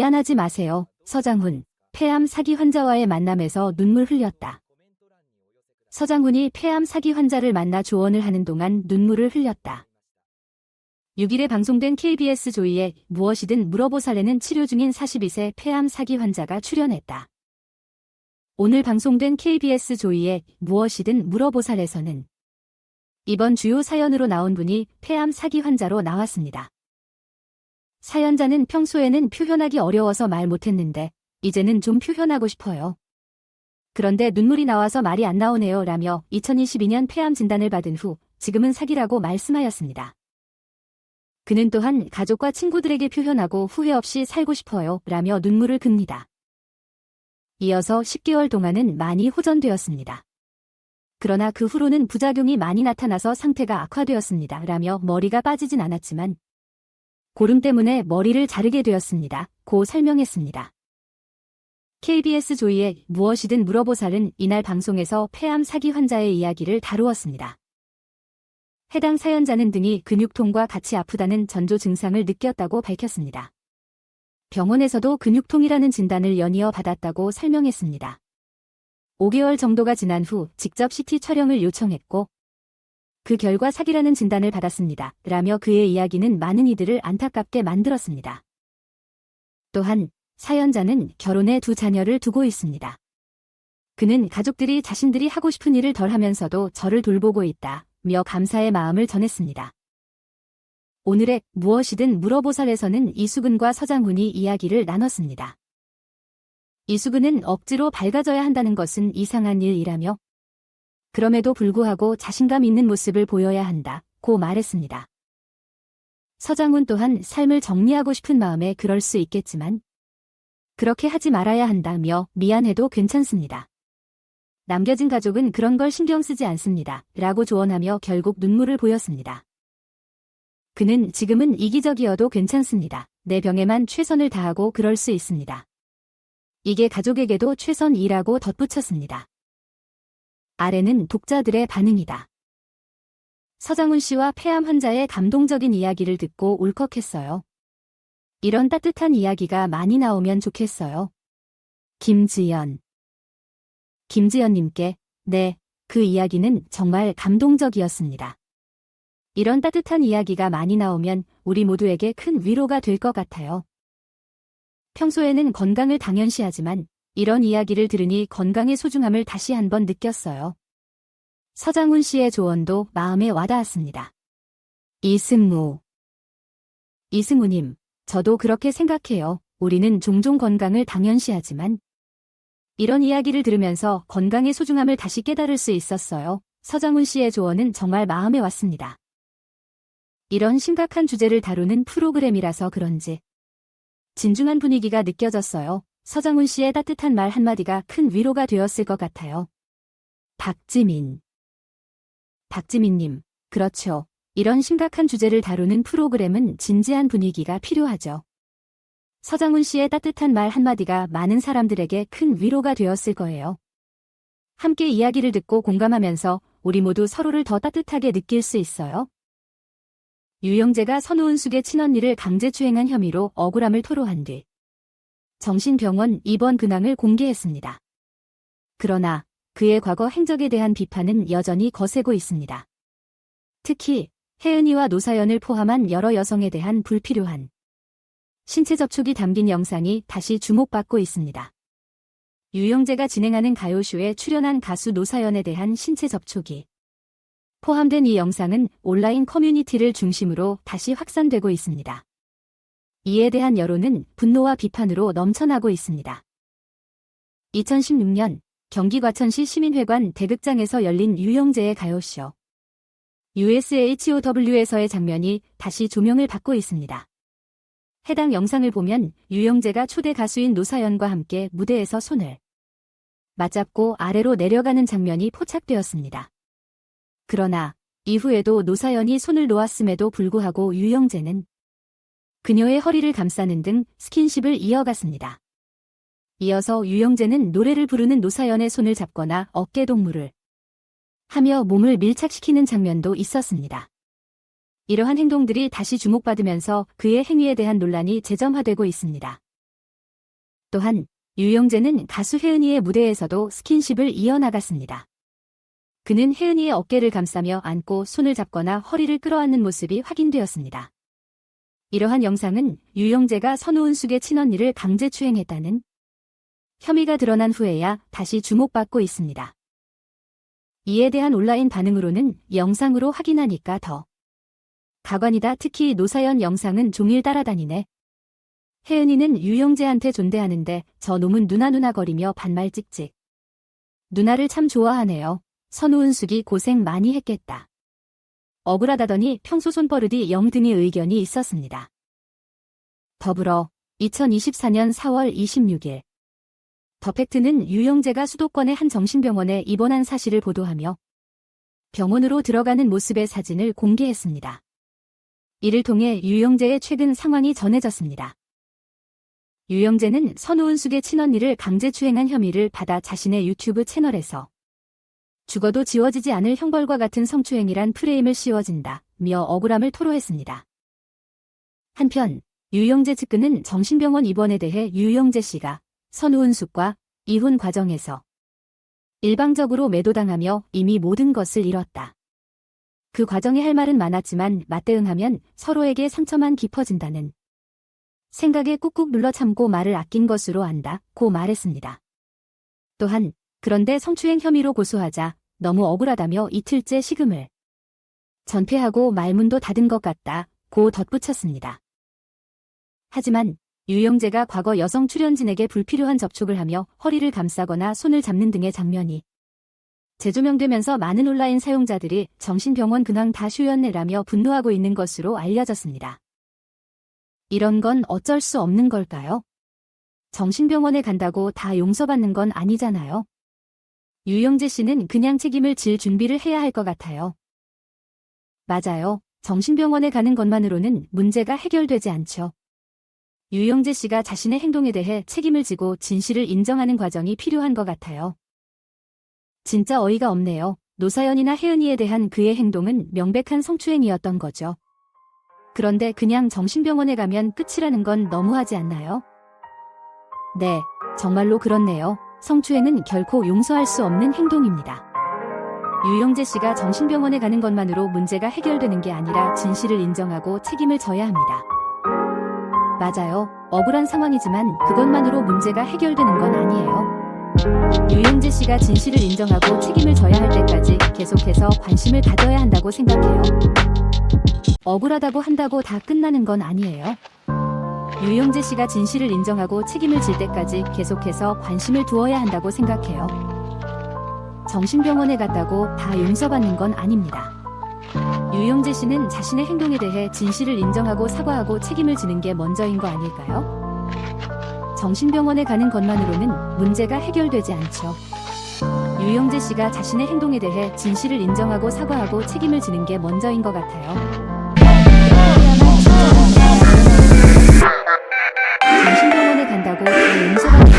미안하지 마세요. 서장훈, 폐암 사기 환자와의 만남에서 눈물 흘렸다. 서장훈이 폐암 사기 환자를 만나 조언을 하는 동안 눈물을 흘렸다. 6일에 방송된 KBS 조이의 무엇이든 물어보살에는 치료 중인 42세 폐암 사기 환자가 출연했다. 오늘 방송된 KBS 조이의 무엇이든 물어보살에서는 이번 주요 사연으로 나온 분이 폐암 사기 환자로 나왔습니다. 사연자는 평소에는 표현하기 어려워서 말 못했는데 이제는 좀 표현하고 싶어요. 그런데 눈물이 나와서 말이 안 나오네요 라며 2022년 폐암 진단을 받은 후 지금은 사기라고 말씀하였습니다. 그는 또한 가족과 친구들에게 표현하고 후회 없이 살고 싶어요 라며 눈물을 긋니다. 이어서 10개월 동안은 많이 호전되었습니다. 그러나 그 후로는 부작용이 많이 나타나서 상태가 악화되었습니다 라며 머리가 빠지진 않았지만 고름 때문에 머리를 자르게 되었습니다. 고 설명했습니다. KBS 조이의 무엇이든 물어보살은 이날 방송에서 폐암 사기 환자의 이야기를 다루었습니다. 해당 사연자는 등이 근육통과 같이 아프다는 전조 증상을 느꼈다고 밝혔습니다. 병원에서도 근육통이라는 진단을 연이어 받았다고 설명했습니다. 5개월 정도가 지난 후 직접 CT 촬영을 요청했고 그 결과 사기라는 진단을 받았습니다. 라며 그의 이야기는 많은 이들을 안타깝게 만들었습니다. 또한 사연자는 결혼에 2자녀를 두고 있습니다. 그는 가족들이 자신들이 하고 싶은 일을 덜 하면서도 저를 돌보고 있다며 감사의 마음을 전했습니다. 오늘의 무엇이든 물어보살에서는 이수근과 서장훈이 이야기를 나눴습니다. 이수근은 억지로 밝아져야 한다는 것은 이상한 일이라며 그럼에도 불구하고 자신감 있는 모습을 보여야 한다고 말했습니다. 서장훈 또한 삶을 정리하고 싶은 마음에 그럴 수 있겠지만 그렇게 하지 말아야 한다며 미안해도 괜찮습니다. 남겨진 가족은 그런 걸 신경 쓰지 않습니다. 라고 조언하며 결국 눈물을 보였습니다. 그는 지금은 이기적이어도 괜찮습니다. 내 병에만 최선을 다하고 그럴 수 있습니다. 이게 가족에게도 최선이라고 덧붙였습니다. 아래는 독자들의 반응이다. 서장훈 씨와 폐암 환자의 감동적인 이야기를 듣고 울컥했어요. 이런 따뜻한 이야기가 많이 나오면 좋겠어요. 김지연님께 네, 그 이야기는 정말 감동적이었습니다. 이런 따뜻한 이야기가 많이 나오면 우리 모두에게 큰 위로가 될 것 같아요. 평소에는 건강을 당연시하지만 이런 이야기를 들으니 건강의 소중함을 다시 한번 느꼈어요. 서장훈 씨의 조언도 마음에 와닿았습니다. 이승우님, 저도 그렇게 생각해요. 우리는 종종 건강을 당연시하지만 이런 이야기를 들으면서 건강의 소중함을 다시 깨달을 수 있었어요. 서장훈 씨의 조언은 정말 마음에 왔습니다. 이런 심각한 주제를 다루는 프로그램이라서 그런지 진중한 분위기가 느껴졌어요. 서장훈 씨의 따뜻한 말 한마디가 큰 위로가 되었을 것 같아요. 박지민님, 그렇죠. 이런 심각한 주제를 다루는 프로그램은 진지한 분위기가 필요하죠. 서장훈 씨의 따뜻한 말 한마디가 많은 사람들에게 큰 위로가 되었을 거예요. 함께 이야기를 듣고 공감하면서 우리 모두 서로를 더 따뜻하게 느낄 수 있어요. 유영재가 선우은숙의 친언니를 강제추행한 혐의로 억울함을 토로한 뒤 정신병원 입원 근황을 공개했습니다. 그러나 그의 과거 행적에 대한 비판은 여전히 거세고 있습니다. 특히 혜은이와 노사연을 포함한 여러 여성에 대한 불필요한 신체 접촉이 담긴 영상이 다시 주목받고 있습니다. 유영재가 진행하는 가요쇼에 출연한 가수 노사연에 대한 신체 접촉이 포함된 이 영상은 온라인 커뮤니티를 중심으로 다시 확산되고 있습니다. 이에 대한 여론은 분노와 비판으로 넘쳐나고 있습니다. 2016년 경기 과천시 시민회관 대극장에서 열린 유영재의 가요쇼 USHOW에서의 장면이 다시 조명을 받고 있습니다. 해당 영상을 보면 유영재가 초대 가수인 노사연과 함께 무대에서 손을 맞잡고 아래로 내려가는 장면이 포착되었습니다. 그러나 이후에도 노사연이 손을 놓았음에도 불구하고 유영재는 그녀의 허리를 감싸는 등 스킨십을 이어갔습니다. 이어서 유영재는 노래를 부르는 노사연의 손을 잡거나 어깨 동무를 하며 몸을 밀착시키는 장면도 있었습니다. 이러한 행동들이 다시 주목받으면서 그의 행위에 대한 논란이 재점화되고 있습니다. 또한 유영재는 가수 혜은이의 무대에서도 스킨십을 이어나갔습니다. 그는 혜은이의 어깨를 감싸며 안고 손을 잡거나 허리를 끌어안는 모습이 확인되었습니다. 이러한 영상은 유영재가 선우은숙의 친언니를 강제추행했다는 혐의가 드러난 후에야 다시 주목받고 있습니다. 이에 대한 온라인 반응으로는 영상으로 확인하니까 더 가관이다. 특히 노사연 영상은 종일 따라다니네. 혜은이는 유영재한테 존대하는데 저 놈은 누나 거리며 반말 찍찍. 누나를 참 좋아하네요. 선우은숙이 고생 많이 했겠다. 억울하다더니 평소 손버릇이 영 등의 의견이 있었습니다. 더불어 2024년 4월 26일 더팩트는 유영재가 수도권의 한 정신병원에 입원한 사실을 보도하며 병원으로 들어가는 모습의 사진을 공개했습니다. 이를 통해 유영재의 최근 상황이 전해졌습니다. 유영재는 선우은숙의 친언니를 강제추행한 혐의를 받아 자신의 유튜브 채널에서 죽어도 지워지지 않을 형벌과 같은 성추행이란 프레임을 씌워진다며 억울함을 토로했습니다. 한편 유영재 측근은 정신병원 입원에 대해 유영재 씨가 선우은숙과 이혼 과정에서 일방적으로 매도당하며 이미 모든 것을 잃었다. 그 과정에 할 말은 많았지만 맞대응하면 서로에게 상처만 깊어진다는 생각에 꾹꾹 눌러 참고 말을 아낀 것으로 안다고 말했습니다. 또한 그런데 성추행 혐의로 고소하자 너무 억울하다며 이틀째 식음을 전폐하고 말문도 닫은 것 같다고 덧붙였습니다. 하지만 유영재가 과거 여성 출연진에게 불필요한 접촉을 하며 허리를 감싸거나 손을 잡는 등의 장면이 재조명되면서 많은 온라인 사용자들이 정신병원 근황 다 쇼였네라며 분노하고 있는 것으로 알려졌습니다. 이런 건 어쩔 수 없는 걸까요? 정신병원에 간다고 다 용서받는 건 아니잖아요. 유영재 씨는 그냥 책임을 질 준비를 해야 할 것 같아요. 맞아요. 정신병원에 가는 것만으로는 문제가 해결되지 않죠. 유영재 씨가 자신의 행동에 대해 책임을 지고 진실을 인정하는 과정이 필요한 것 같아요. 진짜 어이가 없네요. 노사연이나 혜은이에 대한 그의 행동은 명백한 성추행이었던 거죠. 그런데 그냥 정신병원에 가면 끝이라는 건 너무하지 않나요? 네, 정말로 그렇네요. 성추행은 결코 용서할 수 없는 행동입니다. 유영재 씨가 정신병원에 가는 것만으로 문제가 해결되는 게 아니라 진실을 인정하고 책임을 져야 합니다. 맞아요. 억울한 상황이지만 그것만으로 문제가 해결되는 건 아니에요. 유영재 씨가 진실을 인정하고 책임을 져야 할 때까지 계속해서 관심을 가져야 한다고 생각해요. 억울하다고 한다고 다 끝나는 건 아니에요. 유영재 씨가 진실을 인정하고 책임을 질 때까지 계속해서 관심을 두어야 한다고 생각해요. 정신병원에 갔다고 다 용서받는 건 아닙니다. 유영재 씨는 자신의 행동에 대해 진실을 인정하고 사과하고 책임을 지는 게 먼저인 거 아닐까요? 정신병원에 가는 것만으로는 문제가 해결되지 않죠. 유영재 씨가 자신의 행동에 대해 진실을 인정하고 사과하고 책임을 지는 게 먼저인 것 같아요. 정신병원에 간다고 다 용서받는